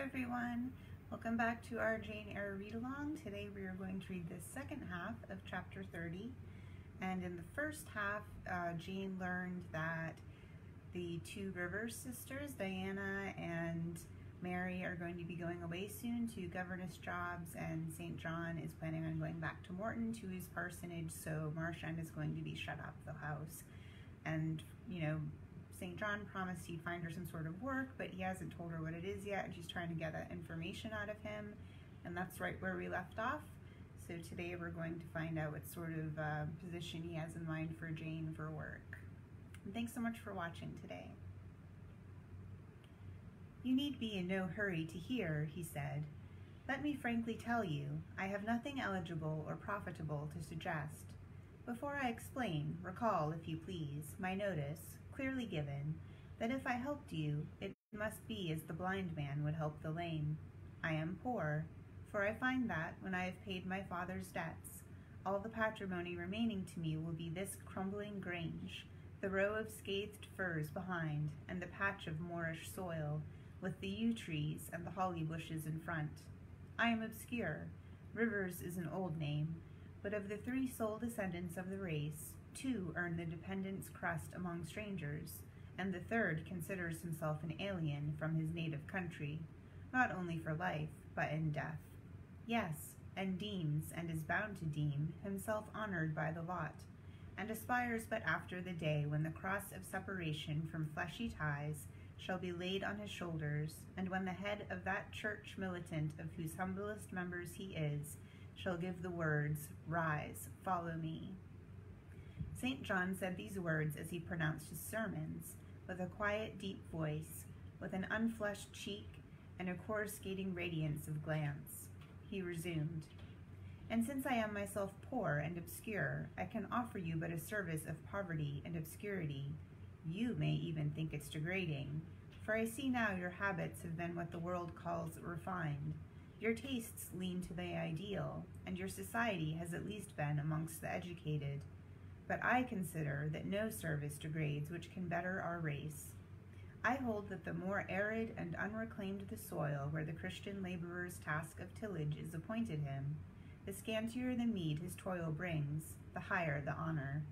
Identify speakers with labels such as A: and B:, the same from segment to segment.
A: everyone. Welcome back to our Jane Eyre read-along. Today we are going to read the second half of chapter 30. And in the first half, Jane learned that the two Rivers sisters, Diana and Mary, are going to be going away soon to governess jobs, and St. John is planning on going back to Morton to his parsonage, so Marchand is going to be shut out of the house. And, St. John promised he'd find her some sort of work, but he hasn't told her what it is yet, and she's trying to get that information out of him, and that's right where we left off. So today we're going to find out what sort of position he has in mind for Jane for work. And thanks so much for watching today. "You need be in no hurry to hear," he said. "Let me frankly tell you, I have nothing eligible or profitable to suggest. Before I explain, recall, if you please, my notice, clearly given, that if I helped you, it must be as the blind man would help the lame. I am poor, for I find that, when I have paid my father's debts, all the patrimony remaining to me will be this crumbling grange, the row of scathed firs behind, and the patch of moorish soil, with the yew trees and the holly bushes in front. I am obscure. Rivers is an old name, but of the three sole descendants of the race, two earn the dependent's crust among strangers, and the third considers himself an alien from his native country, not only for life, but in death. Yes, and deems, and is bound to deem, himself honored by the lot, and aspires but after the day when the cross of separation from fleshy ties shall be laid on his shoulders, and when the head of that church militant of whose humblest members he is, shall give the words, 'Rise, follow me.'" St. John said these words as he pronounced his sermons, with a quiet, deep voice, with an unflushed cheek, and a coruscating radiance of glance. He resumed, "And since I am myself poor and obscure, I can offer you but a service of poverty and obscurity. You may even think it's degrading, for I see now your habits have been what the world calls refined. Your tastes lean to the ideal, and your society has at least been amongst the educated. But I consider that no service degrades which can better our race. I hold that the more arid and unreclaimed the soil where the Christian laborer's task of tillage is appointed him, the scantier the meed his toil brings, the higher the honor.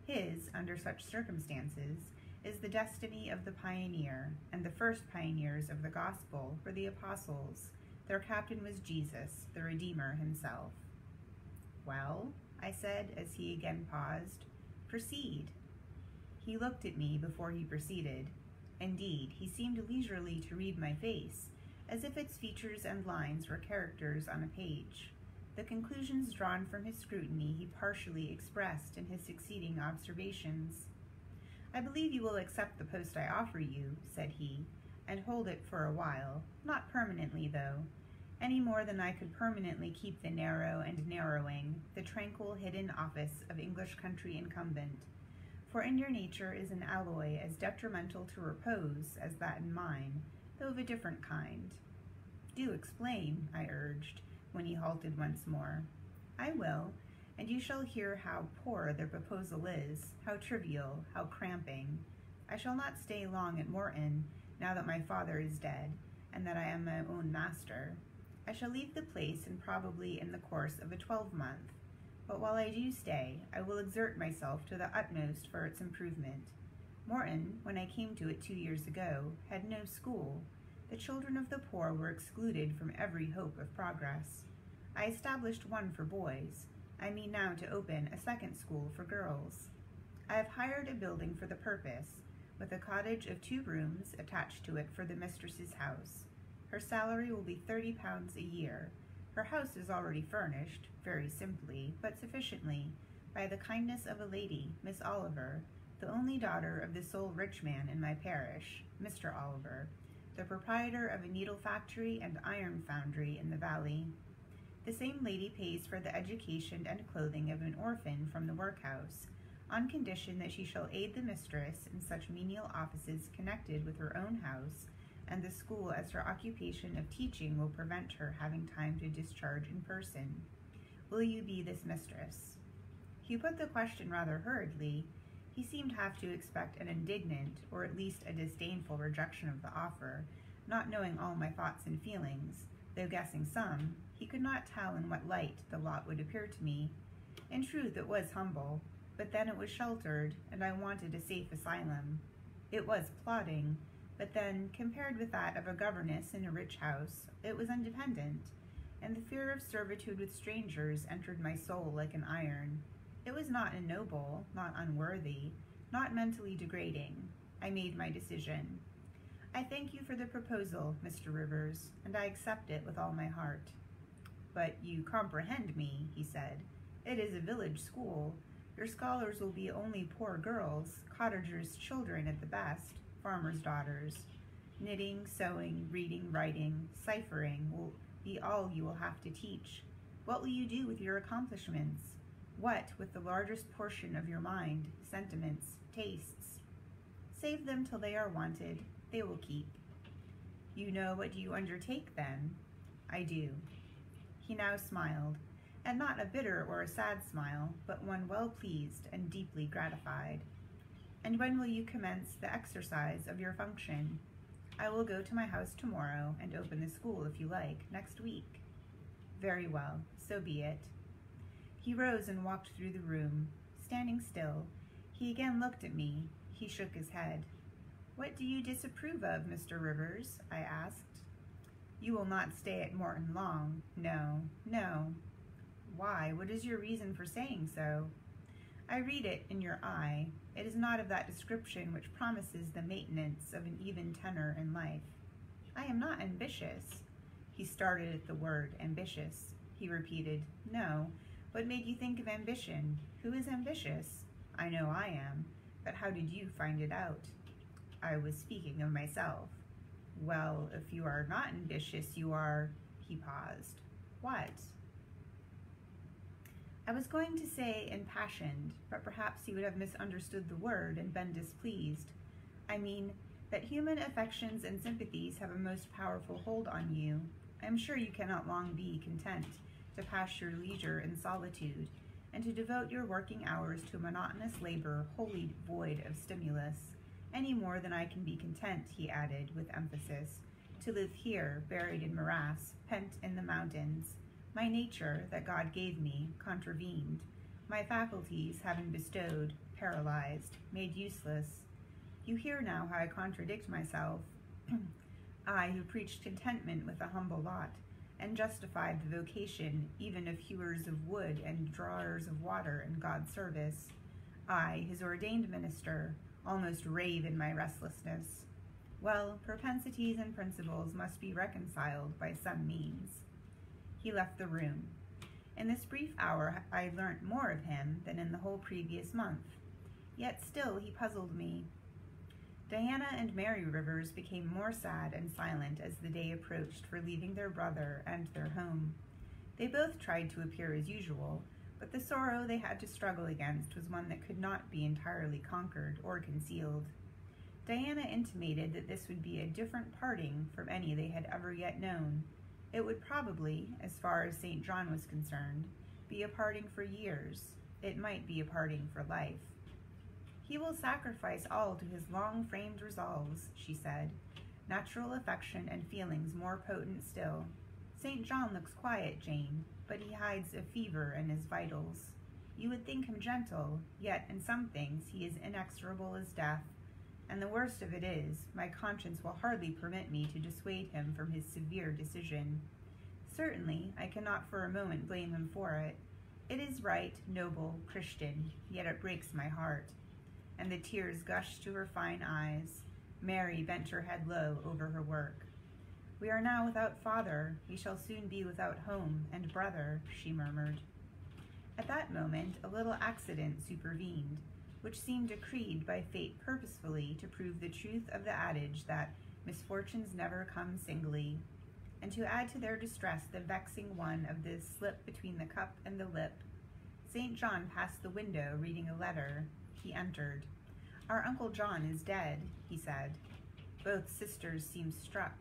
A: His, under such circumstances, is the destiny of the pioneer, and the first pioneers of the gospel were the apostles. Their captain was Jesus, the Redeemer himself." "Well," I said as he again paused, "proceed." He looked at me before he proceeded. Indeed, he seemed leisurely to read my face, as if its features and lines were characters on a page. The conclusions drawn from his scrutiny he partially expressed in his succeeding observations. "I believe you will accept the post I offer you," said he, "and hold it for a while, not permanently, though, any more than I could permanently keep the narrow and narrowing, the tranquil hidden office of English country incumbent, for in your nature is an alloy as detrimental to repose as that in mine, though of a different kind." "Do explain," I urged, when he halted once more. "I will, and you shall hear how poor their proposal is, how trivial, how cramping. I shall not stay long at Morton, now that my father is dead, and that I am my own master. I shall leave the place probably in the course of a 12-month, but while I do stay, I will exert myself to the utmost for its improvement. Morton, when I came to it 2 years ago, had no school. The children of the poor were excluded from every hope of progress. I established one for boys. I mean now to open a second school for girls. I have hired a building for the purpose, with a cottage of 2 rooms attached to it for the mistress's house. Her salary will be £30 a year. Her house is already furnished, very simply, but sufficiently, by the kindness of a lady, Miss Oliver, the only daughter of the sole rich man in my parish, Mr. Oliver, the proprietor of a needle factory and iron foundry in the valley. The same lady pays for the education and clothing of an orphan from the workhouse, on condition that she shall aid the mistress in such menial offices connected with her own house and the school as her occupation of teaching will prevent her having time to discharge in person. Will you be this mistress?" He put the question rather hurriedly. He seemed half to expect an indignant, or at least a disdainful rejection of the offer, not knowing all my thoughts and feelings, though guessing some, he could not tell in what light the lot would appear to me. In truth, it was humble, but then it was sheltered, and I wanted a safe asylum. It was plodding, but then, compared with that of a governess in a rich house, it was independent, and the fear of servitude with strangers entered my soul like an iron. It was not ignoble, not unworthy, not mentally degrading. I made my decision. I thank you for the proposal, Mr. Rivers, and I accept it with all my heart. But you comprehend me, he said. It is a village school. Your scholars will be only poor girls, cottagers' children at the best, farmers' daughters. Knitting, sewing, reading, writing, ciphering will be all you will have to teach. What will you do with your accomplishments? What with the largest portion of your mind, sentiments, tastes? Save them till they are wanted. They will keep. You know what you undertake, then? I do. He now smiled, and not a bitter or a sad smile, but one well pleased and deeply gratified. And when will you commence the exercise of your function? I will go to my house tomorrow and open the school, if you like, next week. Very well, so be it. He rose and walked through the room. Standing still, he again looked at me. He shook his head. What do you disapprove of, Mr. Rivers? I asked. You will not stay at Morton long. No, no. Why? What is your reason for saying so? I read it in your eye. It is not of that description which promises the maintenance of an even tenor in life. I am not ambitious. He started at the word ambitious. He repeated, No. What made you think of ambition? Who is ambitious? I know I am, but how did you find it out? I was speaking of myself. Well, if you are not ambitious, you are... He paused. What? I was going to say impassioned, but perhaps he would have misunderstood the word and been displeased. I mean, that human affections and sympathies have a most powerful hold on you. I am sure you cannot long be content to pass your leisure in solitude, and to devote your working hours to monotonous labor wholly void of stimulus, any more than I can be content, he added with emphasis, to live here, buried in morass, pent in the mountains, my nature that God gave me, contravened, my faculties having bestowed, paralyzed, made useless. You hear now how I contradict myself, I who preached contentment with a humble lot, and justified the vocation even of hewers of wood and drawers of water in God's service. I, his ordained minister, almost rave in my restlessness. Well, propensities and principles must be reconciled by some means. He left the room. In this brief hour I learnt more of him than in the whole previous month. Yet still he puzzled me. Diana and Mary Rivers became more sad and silent as the day approached for leaving their brother and their home. They both tried to appear as usual, but the sorrow they had to struggle against was one that could not be entirely conquered or concealed. Diana intimated that this would be a different parting from any they had ever yet known. It would probably, as far as St. John was concerned, be a parting for years. It might be a parting for life. He will sacrifice all to his long-framed resolves, she said, natural affection and feelings more potent still. St. John looks quiet, Jane, but he hides a fever in his vitals. You would think him gentle, yet in some things he is inexorable as death, and the worst of it is, my conscience will hardly permit me to dissuade him from his severe decision. Certainly, I cannot for a moment blame him for it. It is right, noble, Christian, yet it breaks my heart. And the tears gushed to her fine eyes. Mary bent her head low over her work. We are now without father, we shall soon be without home and brother, she murmured. At that moment, a little accident supervened, which seemed decreed by fate purposefully to prove the truth of the adage that misfortunes never come singly, and to add to their distress the vexing one of this slip between the cup and the lip. St. John passed the window reading a letter. He entered. Our Uncle John is dead, he said. Both sisters seemed struck.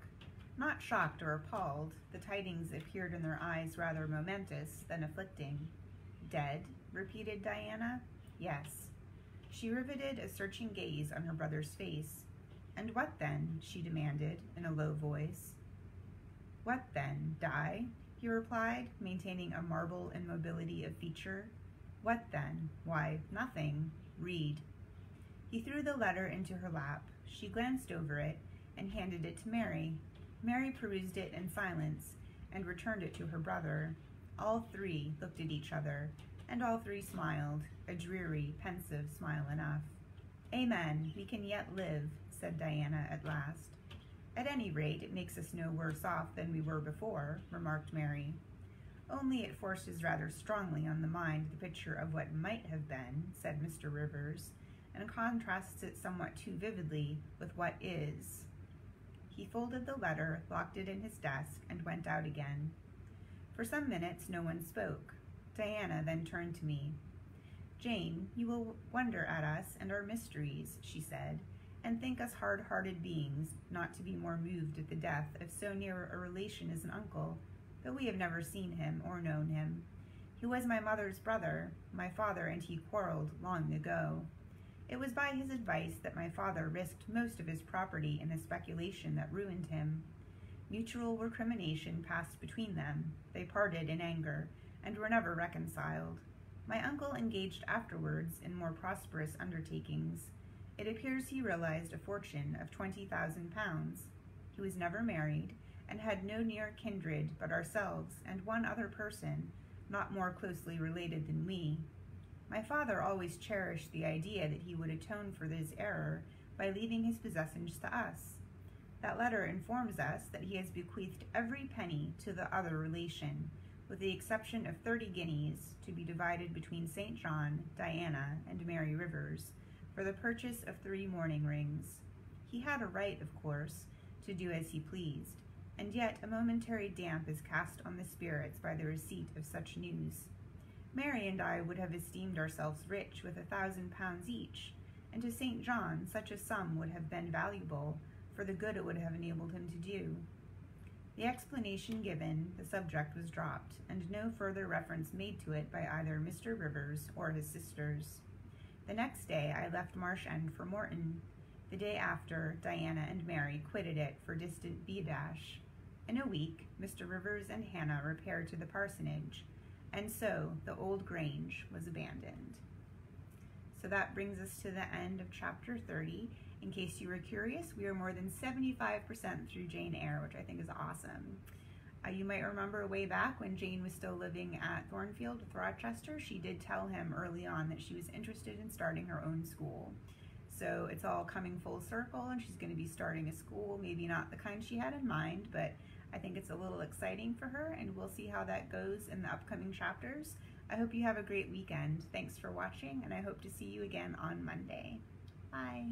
A: Not shocked or appalled, the tidings appeared in their eyes rather momentous than afflicting. Dead? Repeated Diana. Yes. She riveted a searching gaze on her brother's face. "And what then?" she demanded in a low voice. "What then? Die?" he replied, maintaining a marble immobility of feature. "What then? Why, nothing. Read." He threw the letter into her lap. She glanced over it and handed it to Mary. Mary perused it in silence and returned it to her brother. All three looked at each other, and all three smiled, a dreary, pensive smile enough. "Amen, we can yet live," said Diana at last. "At any rate, it makes us no worse off than we were before," remarked Mary. "Only it forces rather strongly on the mind the picture of what might have been," said Mr. Rivers, "and contrasts it somewhat too vividly with what is." He folded the letter, locked it in his desk, and went out again. For some minutes no one spoke. Diana then turned to me. "Jane, you will wonder at us and our mysteries," she said, "and think us hard-hearted beings not to be more moved at the death of so near a relation as an uncle, though we have never seen him or known him. He was my mother's brother. My father and he quarreled long ago. It was by his advice that my father risked most of his property in a speculation that ruined him. Mutual recrimination passed between them. They parted in anger, and were never reconciled. My uncle engaged afterwards in more prosperous undertakings. It appears he realized a fortune of 20,000 pounds. He was never married, and had no near kindred but ourselves and one other person, not more closely related than we. My father always cherished the idea that he would atone for this error by leaving his possessions to us. That letter informs us that he has bequeathed every penny to the other relation, with the exception of 30 guineas, to be divided between St. John, Diana, and Mary Rivers, for the purchase of 3 mourning rings. He had a right, of course, to do as he pleased, and yet a momentary damp is cast on the spirits by the receipt of such news. Mary and I would have esteemed ourselves rich with 1,000 pounds each, and to St. John such a sum would have been valuable for the good it would have enabled him to do. The explanation given, the subject was dropped, and no further reference made to it by either Mr. Rivers or his sisters. The next day I left Marsh End for Morton. The day after, Diana and Mary quitted it for distant B-dash. In a week, Mr. Rivers and Hannah repaired to the parsonage, and so the old Grange was abandoned. So that brings us to the end of chapter 30. In case you were curious, we are more than 75% through Jane Eyre, which I think is awesome. You might remember way back when Jane was still living at Thornfield with Rochester, she did tell him early on that she was interested in starting her own school. So it's all coming full circle, and she's going to be starting a school, maybe not the kind she had in mind, but I think it's a little exciting for her, and we'll see how that goes in the upcoming chapters. I hope you have a great weekend. Thanks for watching, and I hope to see you again on Monday. Bye.